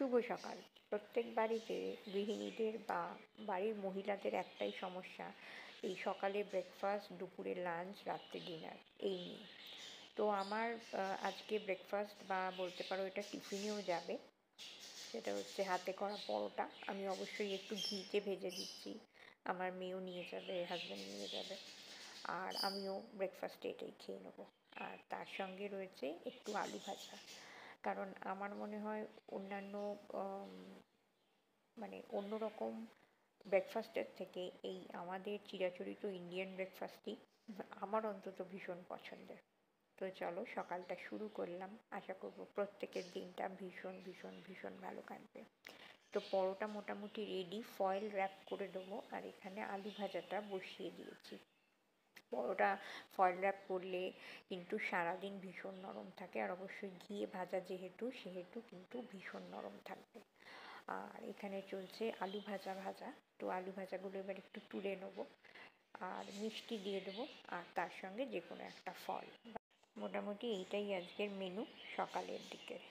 শুভ সকাল। প্রত্যেক বাড়িতে গৃহিণীদের বা বাড়ির মহিলাদের একটাই সমস্যা, এই সকালে ব্রেকফাস্ট, দুপুরে লাঞ্চ, রাত্রে ডিনার, এই নিয়ে। তো আমার আজকে ব্রেকফাস্ট বা বলতে পারো এটা টিফিনেও যাবে, সেটা হচ্ছে হাতে করা পরোটা। আমি অবশ্যই একটু ঘিতে ভেজে দিচ্ছি, আমার মেয়েও নিয়ে যাবে, হাজব্যান্ড নিয়ে যাবে, আর আমিও ব্রেকফাস্টে এটাই খেয়ে নেবো। আর তার সঙ্গে রয়েছে একটু আলু ভাজা, কারণ আমার মনে হয় অন্যান্য মানে অন্যরকম ব্রেকফাস্টের থেকে এই আমাদের চিরাচরিত ইন্ডিয়ান ব্রেকফাস্টই আমার অন্তত ভীষণ পছন্দের। তো চলো সকালটা শুরু করলাম, আশা করবো প্রত্যেকের দিনটা ভীষণ ভীষণ ভীষণ ভালো কাটবে। তো পরোটা মোটামুটি রেডি, ফয়েল র্যাপ করে দেবো, আর এখানে আলু ভাজাটা বসিয়ে দিয়েছি। পরোটা ফয়েল র্যাপ করলে কিন্তু সারাদিন ভীষণ নরম থাকে, আর অবশ্যই ঘিয়ে ভাজা সেহেতু কিন্তু ভীষণ নরম থাকবে। আর এখানে চলছে আলু ভাজা। তো আলু ভাজাগুলো এবার একটু তুলে নেবো, আর মিষ্টি দিয়ে দেবো, আর তার সঙ্গে যে কোনো একটা ফল। মোটামুটি এইটাই আজকের মেনু সকালের দিকের।